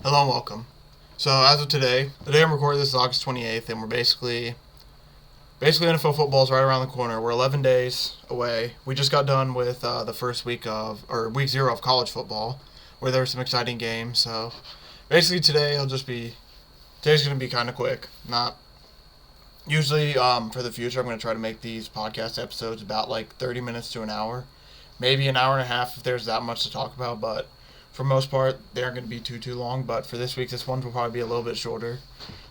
Hello and welcome. So as of today, the day I'm recording this is August 28th, and we're basically NFL football is right around the corner. We're 11 days away. We just got done with the first week 0 of college football, where there were some exciting games. So basically today's going to be kind of quick. Not usually for the future. I'm going to try to make these podcast episodes about like 30 minutes to an hour, maybe an hour and a half if there's that much to talk about, but for the most part, they aren't going to be too long. But for this week, this one will probably be a little bit shorter,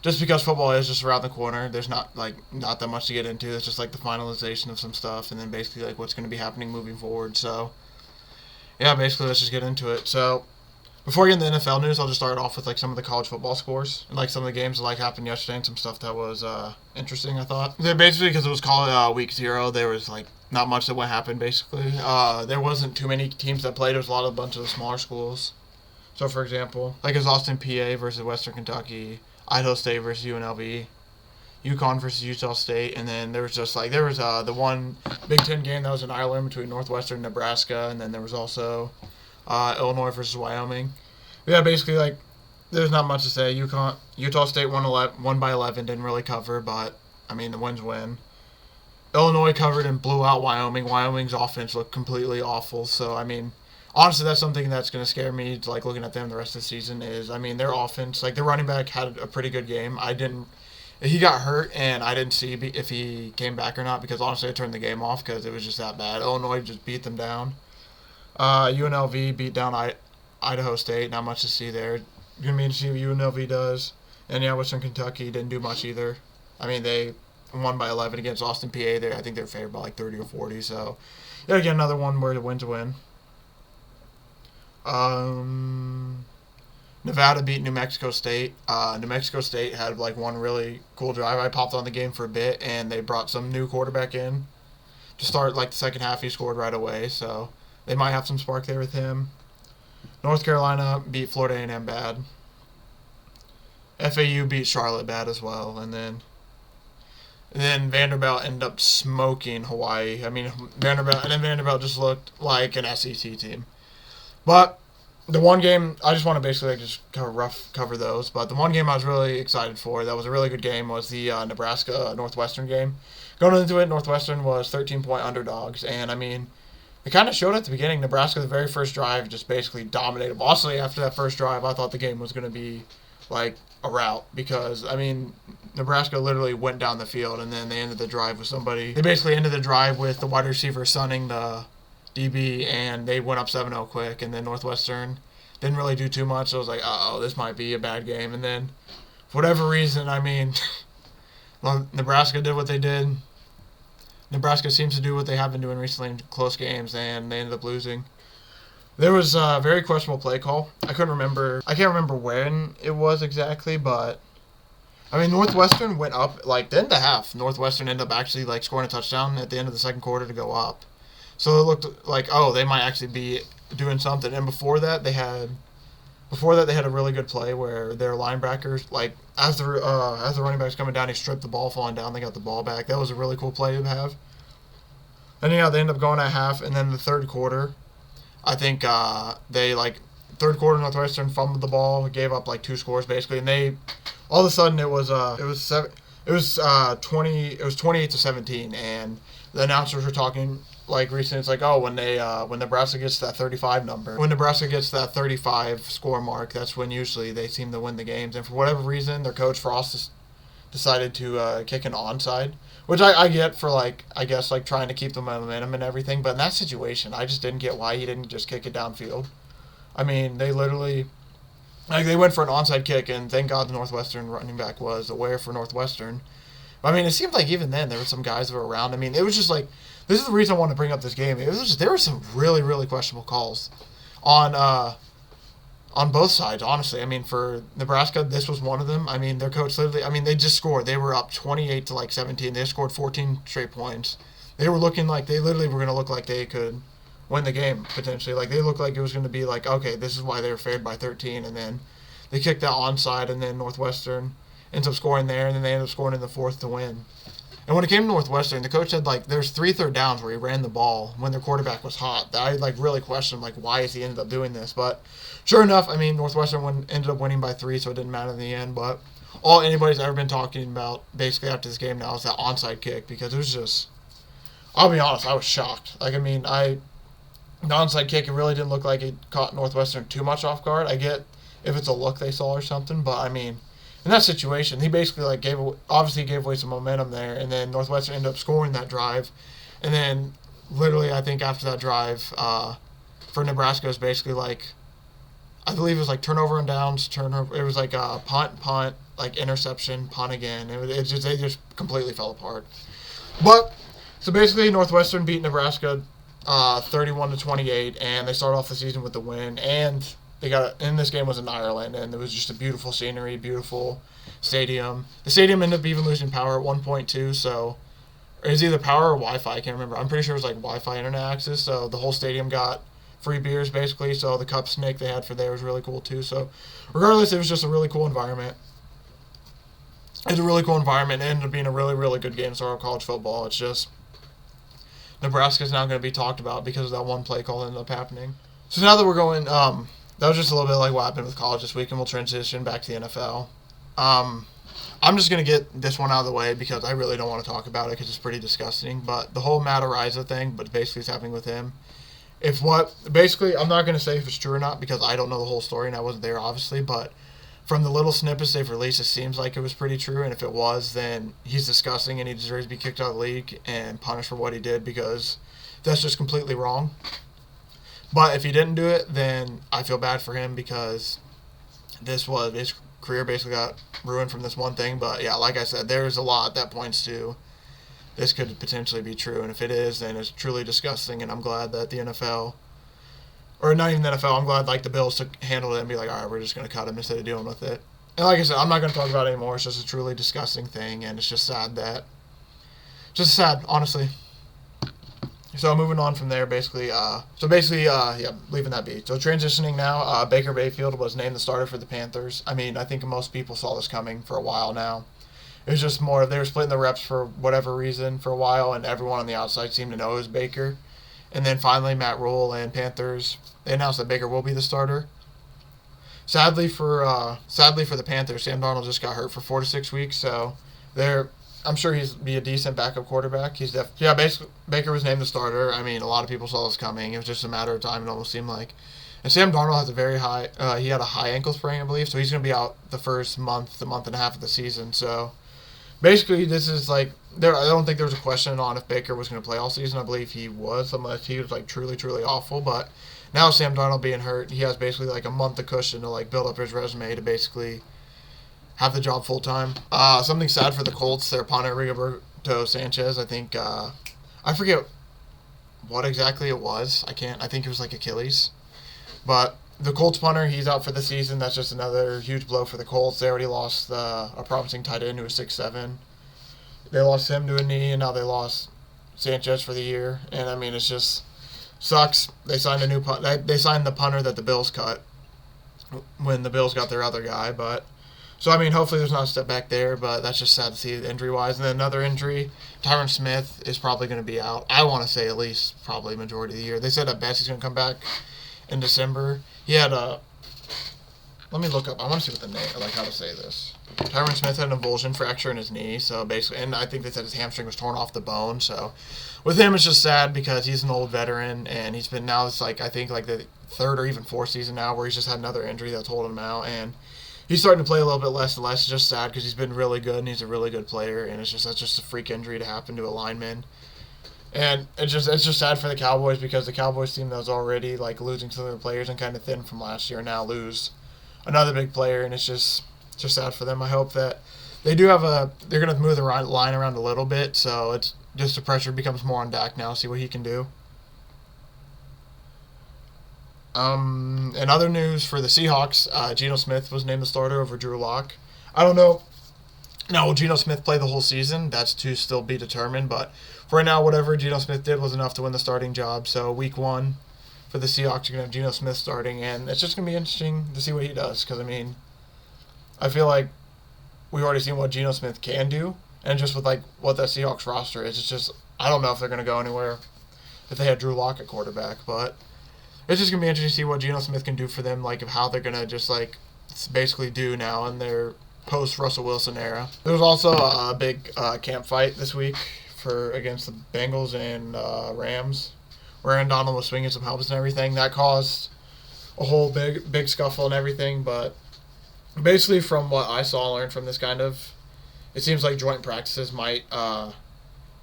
just because football is just around the corner. There's not that much to get into. It's just like the finalization of some stuff, and then basically like what's going to be happening moving forward. So yeah, basically let's just get into it. So before we get into the NFL news, I'll just start off with like some of the college football scores and like some of the games that like happened yesterday and some stuff that was interesting. I thought basically because it was called week 0, there was like not much that happened basically. There wasn't too many teams that played. There was a bunch of the smaller schools. So for example, like it was Austin PA versus Western Kentucky, Idaho State versus UNLV, UConn versus Utah State, and then there was the one Big Ten game that was in Ireland between Northwestern and Nebraska, and then there was also Illinois versus Wyoming. Yeah, basically like there's not much to say. Utah State won by 11, didn't really cover, but I mean the wins win. Illinois covered and blew out Wyoming. Wyoming's offense looked completely awful. So I mean, honestly, that's something that's going to scare me. Like looking at them the rest of the season is, I mean, their offense, like their running back had a pretty good game. He got hurt, and I didn't see if he came back or not because honestly, I turned the game off because it was just that bad. Illinois just beat them down. UNLV beat down Idaho State. Not much to see there. Gonna be interesting what UNLV does. And yeah, Western Kentucky didn't do much either. I mean, they won by 11 against Austin PA. I think they're favored by like 30 or 40. So yeah, again, another one where the win's a win. Nevada beat New Mexico State. New Mexico State had like one really cool drive. I popped on the game for a bit, and they brought some new quarterback in to start like the second half. He scored right away, so they might have some spark there with him. North Carolina beat Florida A&M bad. FAU beat Charlotte bad as well, and then Vanderbilt ended up smoking Hawaii. I mean, Vanderbilt just looked like an SEC team. But the one game, I just want to basically just cover those. But the one game I was really excited for, that was a really good game, was the Nebraska-Northwestern game. Going into it, Northwestern was 13-point underdogs. And, I mean, it kind of showed at the beginning. Nebraska, the very first drive, just basically dominated. Honestly, after that first drive, I thought the game was going to be, like, a rout. Because, I mean, Nebraska literally went down the field, and then they ended the drive with somebody. They basically ended the drive with the wide receiver sunning the DB, and they went up 7-0 quick, and then Northwestern didn't really do too much. So I was like, this might be a bad game. And then, for whatever reason, I mean, Nebraska did what they did. Nebraska seems to do what they have been doing recently in close games, and they ended up losing. There was a very questionable play call. I can't remember when it was exactly, but I mean, Northwestern went up, like, the end of the half. Northwestern ended up actually, like, scoring a touchdown at the end of the second quarter to go up. So it looked like, they might actually be doing something. And before that, they had a really good play where their linebackers, like, as the running back's coming down, he stripped the ball falling down. They got the ball back. That was a really cool play to have. And yeah, they ended up going at half. And then the third quarter, I think third quarter Northwestern fumbled the ball, gave up like 2 scores basically, and all of a sudden it was 28-17, and the announcers were talking like recently. It's like, when Nebraska gets that 35 number, when Nebraska gets that 35 score mark, that's when usually they seem to win the games. And for whatever reason, their coach Frost decided to kick an onside, which I get for trying to keep the momentum and everything. But in that situation, I just didn't get why he didn't just kick it downfield. I mean, they literally, they went for an onside kick, and thank God the Northwestern running back was aware for Northwestern. I mean, it seemed like even then there were some guys that were around. I mean, it was just like, this is the reason I wanted to bring up this game. There were some really, really questionable calls on both sides, honestly. I mean, for Nebraska, this was one of them. I mean, their coach literally, they just scored. They were up 28 to 17. They scored 14 straight points. They were looking like they literally were going to look like they could win the game, potentially. Like, they looked like it was going to be like, okay, this is why they were favored by 13. And then they kicked that onside, and then Northwestern ends up scoring there, and then they end up scoring in the fourth to win. And when it came to Northwestern, the coach said like there's 3 third downs where he ran the ball when their quarterback was hot. I like really questioned like why is he ended up doing this, but sure enough, I mean Northwestern ended up winning by 3, so it didn't matter in the end. But all anybody's ever been talking about basically after this game now is that onside kick, because it was just, I'll be honest, I was shocked. Like, I mean, the onside kick, it really didn't look like it caught Northwestern too much off guard. I get if it's a look they saw or something, but I mean, in that situation, he basically like gave away some momentum there, and then Northwestern ended up scoring that drive, and then literally I think after that drive for Nebraska was basically like, I believe it was like turnover and downs, turnover. It was like punt, like interception, punt again. They just completely fell apart. But so basically, Northwestern beat Nebraska 31-28, and they started off the season with the win. And and this game was in Ireland, and it was just a beautiful scenery, beautiful stadium. The stadium ended up even losing power at one point too. So it was either power or Wi-Fi. I can't remember. I'm pretty sure it was like Wi-Fi internet access. So the whole stadium got free beers basically. So the cup snake they had for there was really cool too. So regardless, it was just a really cool environment. It's a really cool environment. It ended up being a really, really good game to start college football. It's just Nebraska's now going to be talked about because of that one play call that ended up happening. So now that we're going, that was just a little bit like what happened with college this week, and we'll transition back to the NFL. I'm just going to get this one out of the way because I really don't want to talk about it because it's pretty disgusting. But the whole Matt Ariza thing, but basically it's happening with him. Basically, I'm not going to say if it's true or not because I don't know the whole story and I wasn't there, obviously, but from the little snippets they've released, it seems like it was pretty true, and if it was, then he's disgusting and he deserves to be kicked out of the league and punished for what he did because that's just completely wrong. But if he didn't do it, then I feel bad for him because his career basically got ruined from this one thing. But yeah, like I said, there's a lot that points to this could potentially be true, and if it is, then it's truly disgusting, and I'm glad that the NFL, or not even the NFL, I'm glad like the Bills took handled it and be like, all right, we're just going to cut him instead of dealing with it. And like I said, I'm not going to talk about it anymore. It's just a truly disgusting thing, and it's just sad, honestly. So moving on from there, basically, leaving that be. So transitioning now, Baker Mayfield was named the starter for the Panthers. I mean, I think most people saw this coming for a while now. It was just more, they were splitting the reps for whatever reason for a while, and everyone on the outside seemed to know it was Baker. And then finally, Matt Rule and Panthers, they announced that Baker will be the starter. Sadly for the Panthers, Sam Darnold just got hurt for 4 to 6 weeks, so I'm sure he's be a decent backup quarterback. Basically, Baker was named the starter. I mean, a lot of people saw this coming. It was just a matter of time, it almost seemed like. And Sam Darnold has he had a high ankle sprain, I believe, so he's going to be out the first month and a half of the season. So basically, this is like, I don't think there was a question on if Baker was going to play all season. I believe he was, unless he was like truly, truly awful. But now Sam Darnold being hurt, he has basically like a month of cushion to like build up his resume to basically have the job full time. Something sad for the Colts, their punter Rigoberto Sanchez. I think I forget what exactly it was. I think it was like Achilles. But the Colts punter, he's out for the season. That's just another huge blow for the Colts. They already lost a promising tight end who was 6'7". They lost him to a knee, and now they lost Sanchez for the year. And I mean, it's just sucks. They signed They signed the punter that the Bills cut when the Bills got their other guy. But so I mean, hopefully there's not a step back there. But that's just sad to see injury wise. And then another injury, Tyron Smith is probably going to be out. I want to say at least probably majority of the year. They said that Bessie's going to come back in December. He had let me look up. I want to see what the name, like how to say this. Tyron Smith had an avulsion fracture in his knee, so basically, and I think they said his hamstring was torn off the bone. So with him, it's just sad because he's an old veteran, and he's been now. It's like I think like the 3rd or even 4th season now where he's just had another injury that's holding him out, and he's starting to play a little bit less and less. It's just sad because he's been really good and he's a really good player, and that's just a freak injury to happen to a lineman. And it's just sad for the Cowboys because the Cowboys team that was already like losing some of their players and kind of thin from last year now lose another big player, and it's just sad for them. I hope that they're going to move the line around a little bit, so it's just the pressure becomes more on Dak now, see what he can do. In other news for the Seahawks, Geno Smith was named the starter over Drew Lock. I don't know. Now, will Geno Smith play the whole season? That's to still be determined, but for right now, whatever Geno Smith did was enough to win the starting job. So week 1 for the Seahawks, you're going to have Geno Smith starting, and it's just going to be interesting to see what he does because, I mean, I feel like we've already seen what Geno Smith can do, And just with like what that Seahawks roster is, it's just I don't know if they're going to go anywhere if they had Drew Lock at quarterback, but it's just going to be interesting to see what Geno Smith can do for them, like of how they're going to just like basically do now in their post-Russell Wilson era. There was also a big camp fight this week against the Bengals and Rams, where Aaron Donald was swinging some helmets and everything. That caused a whole big scuffle and everything, but basically from what I saw and learned from this it seems like joint practices might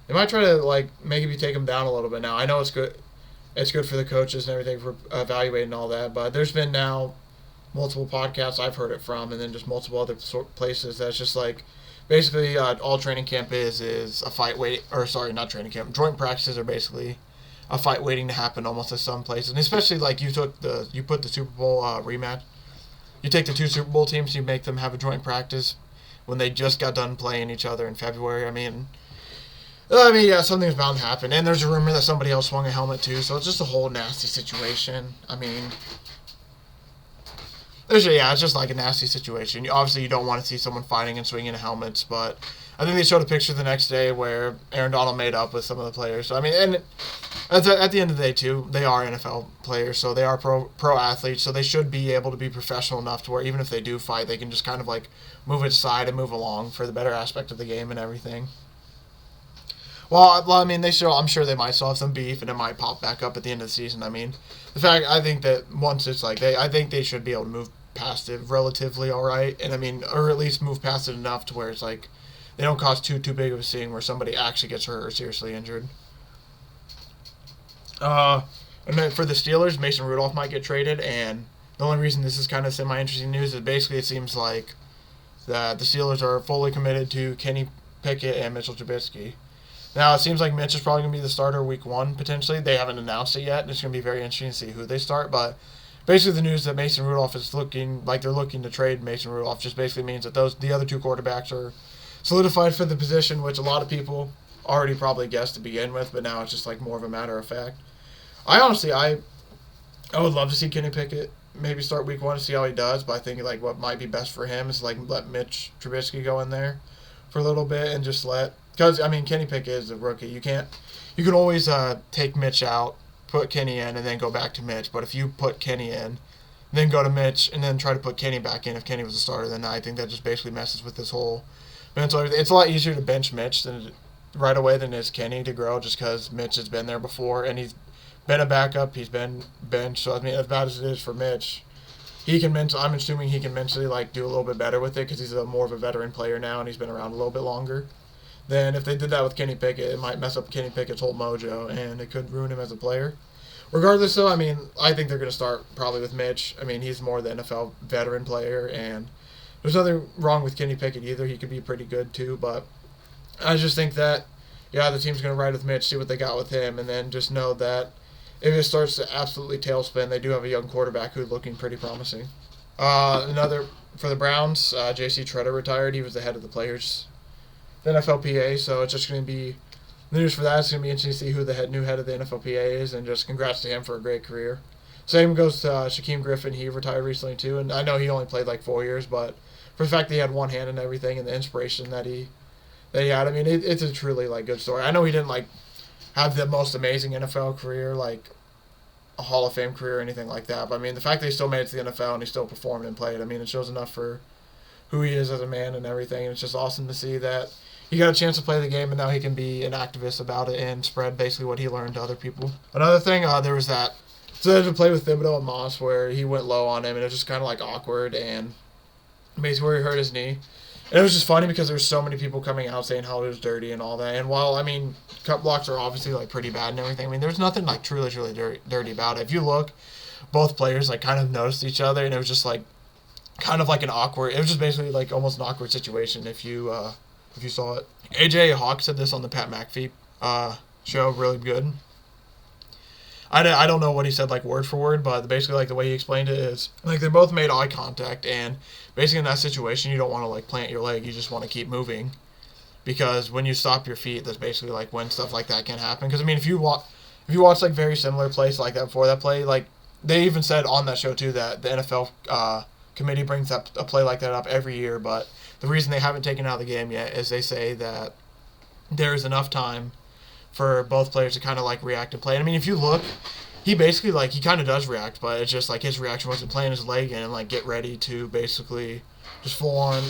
they might try to like maybe take them down a little bit now. I know it's good for the coaches and everything for evaluating all that, but there's been now multiple podcasts I've heard it from, and then just multiple other places that's just like basically all training camp is a fight not training camp. Joint practices are basically a fight waiting to happen almost at some places, and especially like you put the Super Bowl rematch. You take the two Super Bowl teams, you make them have a joint practice when they just got done playing each other in February. I mean, yeah, something's bound to happen, and there's a rumor that somebody else swung a helmet too, so it's just a whole nasty situation. I mean, it's just like a nasty situation. Obviously, you don't want to see someone fighting and swinging helmets, but I think they showed a picture the next day where Aaron Donald made up with some of the players. So, I mean, and at the end of the day, too, they are NFL players, so they are pro athletes, so they should be able to be professional enough to where even if they do fight, they can just kind of like move aside and move along for the better aspect of the game and everything. Well, I mean, I'm sure they might still have some beef, and it might pop back up at the end of the season. I mean, I think that once it's like I think they should be able to move past it relatively all right, and I mean, or at least move past it enough to where it's like they don't cause too big of a scene where somebody actually gets hurt or seriously injured. And then for the Steelers, Mason Rudolph might get traded, and the only reason this is kind of semi-interesting news is basically it seems like that the Steelers are fully committed to Kenny Pickett and Mitchell Trubisky. Now, it seems like Mitch is probably going to be the starter week 1, potentially. They haven't announced it yet, and it's going to be very interesting to see who they start. But basically the news that Mason Rudolph is looking like they're looking to trade Mason Rudolph just basically means that the other two quarterbacks are solidified for the position, which a lot of people already probably guessed to begin with, but now it's just like more of a matter of fact. I would love to see Kenny Pickett maybe start week 1 to see how he does, but I think like what might be best for him is like let Mitch Trubisky go in there for a little bit and just because, I mean, Kenny Pickett is a rookie. You can always take Mitch out, put Kenny in, and then go back to Mitch. But if you put Kenny in, then go to Mitch, and then try to put Kenny back in if Kenny was a starter, then I think that just basically messes with this whole mental. It's a lot easier to bench Mitch right away than it is Kenny to grow, just because Mitch has been there before, and he's been a backup. He's been benched. So, I mean, as bad as it is for Mitch, I'm assuming he can mentally like do a little bit better with it because he's more of a veteran player now, and he's been around a little bit longer. Then if they did that with Kenny Pickett, it might mess up Kenny Pickett's whole mojo, and it could ruin him as a player. Regardless, though, I mean, I think they're going to start probably with Mitch. I mean, he's more the NFL veteran player, and there's nothing wrong with Kenny Pickett either. He could be pretty good, too, but I just think that, the team's going to ride with Mitch, see what they got with him, and then just know that if it starts to absolutely tailspin, they do have a young quarterback who's looking pretty promising. For the Browns, J.C. Treader retired. He was the head of the Players NFLPA, so it's just going to be the news for that. It's going to be interesting to see who the new head of the NFLPA is, and just congrats to him for a great career. Same goes to Shaquem Griffin. He retired recently too, and I know he only played like 4 years, but for the fact that he had one hand and everything, and the inspiration that he had, I mean, it's a truly like good story. I know he didn't like have the most amazing NFL career, like a Hall of Fame career or anything like that, but I mean, the fact that he still made it to the NFL and he still performed and played, I mean, it shows enough for who he is as a man and everything, and it's just awesome to see that he got a chance to play the game, and now he can be an activist about it and spread basically what he learned to other people. Another thing, there was that. So they had to play with Thibodeau and Moss where he went low on him, and it was just kind of like awkward, and basically where he hurt his knee. And it was just funny because there were so many people coming out saying how it was dirty and all that. And while, I mean, cut blocks are obviously like pretty bad and everything, I mean, there's nothing like truly dirty about it. If you look, both players like kind of noticed each other, and it was just like kind of like it was just basically like almost an awkward situation if you saw it. AJ Hawk said this on the Pat McAfee show, really good. I don't know what he said like word for word, but basically like the way he explained it is like they both made eye contact, and basically in that situation you don't want to like plant your leg, you just want to keep moving, because when you stop your feet, that's basically like when stuff like that can happen. Because I mean, if you watch like very similar plays like that before that play, like they even said on that show too that the NFL committee brings up a play like that up every year, but the reason they haven't taken out of the game yet is they say that there's enough time for both players to kind of like react and play. And I mean, if you look, he basically like he kind of does react, but it's just like his reaction wasn't playing his leg in and like get ready to basically just full on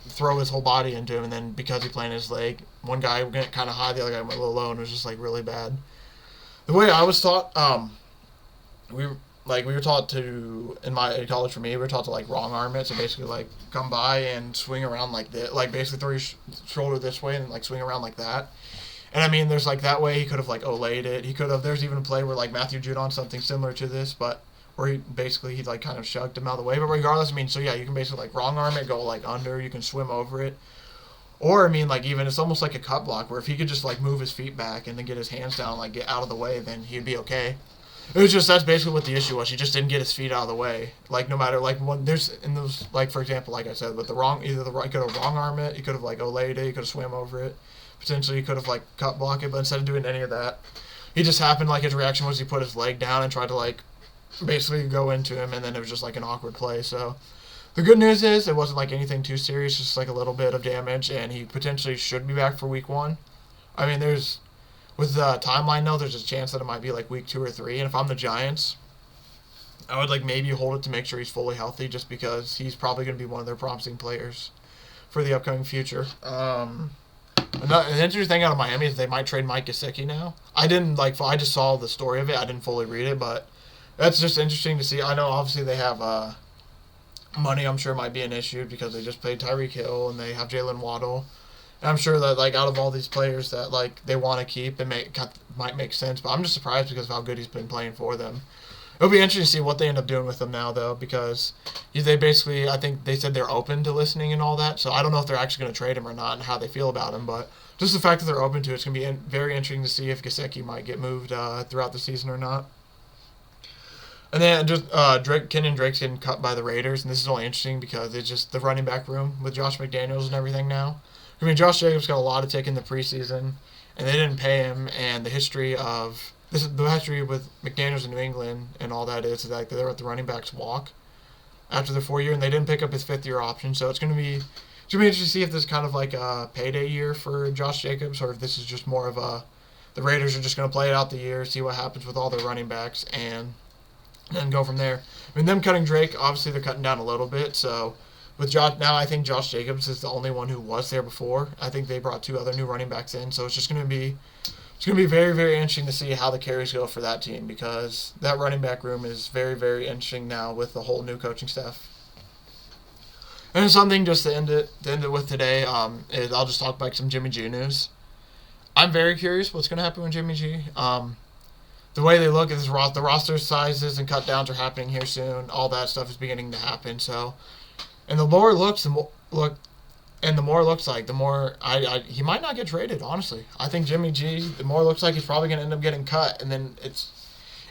throw his whole body into him. And then because he playing his leg, one guy went kind of high, the other guy went a little low, and it was just like really bad. The way I was taught, we were taught to in college for me, we were taught to like wrong arm it, so basically like come by and swing around like this, like basically throw your shoulder this way and like swing around like that. And I mean, there's like that way he could have like olayed it. He could have. There's even a play where like Matthew Judon something similar to this, but where he like kind of shoved him out of the way. But regardless, I mean, so yeah, you can basically like wrong arm it, go like under. You can swim over it, or I mean, like even it's almost like a cut block where if he could just like move his feet back and then get his hands down, like get out of the way, then he'd be okay. It was just that's basically what the issue was. He just didn't get his feet out of the way. Like no matter like when there's in those like for example, like I said, with the wrong he could have wrong arm it, he could have like olayed it, he could have swam over it. Potentially he could have like cut block it, but instead of doing any of that, he just happened like his reaction was he put his leg down and tried to like basically go into him, and then it was just like an awkward play. So the good news is it wasn't like anything too serious, just like a little bit of damage, and he potentially should be back for week 1. I mean, there's with the timeline though, there's a chance that it might be like week 2 or 3, and if I'm the Giants, I would like maybe hold it to make sure he's fully healthy, just because he's probably going to be one of their promising players for the upcoming future. An interesting thing out of Miami is they might trade Mike Gesicki now. I just saw the story of it. I didn't fully read it, but that's just interesting to see. I know obviously they have money. I'm sure might be an issue because they just paid Tyreek Hill and they have Jalen Waddle. And I'm sure that like out of all these players that like they want to keep, it might make sense. But I'm just surprised because of how good he's been playing for them. It'll be interesting to see what they end up doing with him now, though, because they basically, I think they said they're open to listening and all that. So I don't know if they're actually going to trade him or not and how they feel about him. But just the fact that they're open to it's going to be very interesting to see if Gesicki might get moved throughout the season or not. And then just Kenyon Drake's getting cut by the Raiders, and this is only interesting because it's just the running back room with Josh McDaniels and everything now. I mean, Josh Jacobs got a lot of take in the preseason, and they didn't pay him, and the history with McDaniels in New England and all that is like they let the running backs walk after their 4 year, and they didn't pick up his 5th-year option. So it's going to be interesting to see if this is kind of like a payday year for Josh Jacobs, or if this is just more of the Raiders are just going to play it out the year, see what happens with all their running backs, and then go from there. I mean, them cutting Drake, obviously they're cutting down a little bit. So with Josh now, I think Josh Jacobs is the only one who was there before. I think they brought 2 other new running backs in, so it's just going to be. It's going to be very, very interesting to see how the carries go for that team because that running back room is very, very interesting now with the whole new coaching staff. And something just to end it with today is I'll just talk about some Jimmy G news. I'm very curious what's going to happen with Jimmy G. The way they look at this the roster sizes and cut downs are happening here soon. All that stuff is beginning to happen. So, and the more it looks, the more he might not get traded, honestly. I think Jimmy G, the more it looks like he's probably going to end up getting cut. And then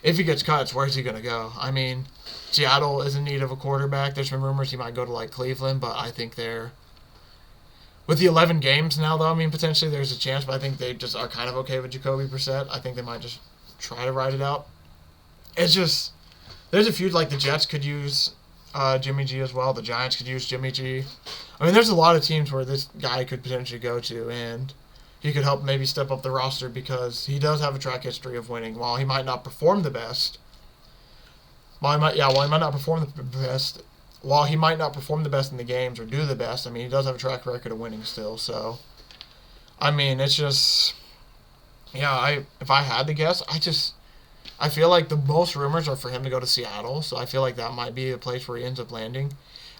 if he gets cut, where's he going to go? I mean, Seattle is in need of a quarterback. There's been rumors he might go to, like, Cleveland, but I think with the 11 games now, though, I mean, potentially there's a chance, but I think they just are kind of okay with Jacoby Brissett. I think they might just try to ride it out. It's just, there's a few, like, the Jets could use Jimmy G as well. The Giants could use Jimmy G. I mean, there's a lot of teams where this guy could potentially go to, and he could help maybe step up the roster because he does have a track history of winning. While he might not perform the best, while he might not perform the best in the games or do the best, I mean, he does have a track record of winning still. So, I mean, it's just, yeah. If I had to guess, I feel like the most rumors are for him to go to Seattle, so I feel like that might be a place where he ends up landing.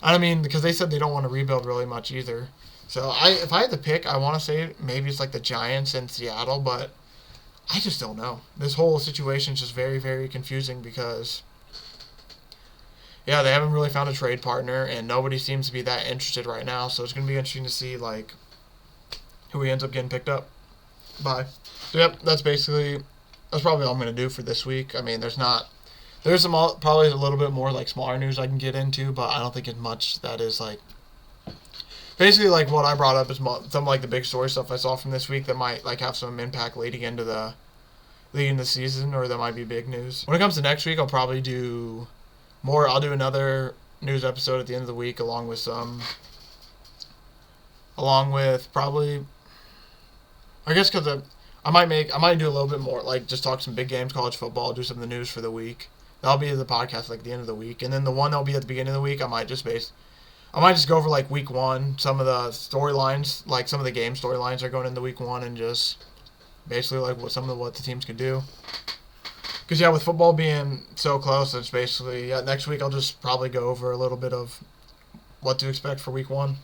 I mean, because they said they don't want to rebuild really much either. So if I had to pick, I want to say maybe it's like the Giants and Seattle, but I just don't know. This whole situation is just very, very confusing because, yeah, they haven't really found a trade partner, and nobody seems to be that interested right now. So it's going to be interesting to see like who he ends up getting picked up by. So yep, that's probably all I'm going to do for this week. I mean, there's probably a little bit more like smaller news I can get into, but I don't think it's much that is like basically like what I brought up is some like the big story stuff I saw from this week that might like have some impact leading into the season, or that might be big news. When it comes to next week, I'll probably do more. I'll do another news episode at the end of the week along with some along with probably, I guess, because I might do a little bit more, like just talk some big games, college football, do some of the news for the week. That'll be the podcast like the end of the week, and then the one that'll be at the beginning of the week, I might just go over like week one, some of the storylines, like some of the game storylines are going into week one, and just basically like what the teams can do. Because with football being so close, it's basically next week I'll just probably go over a little bit of what to expect for week one.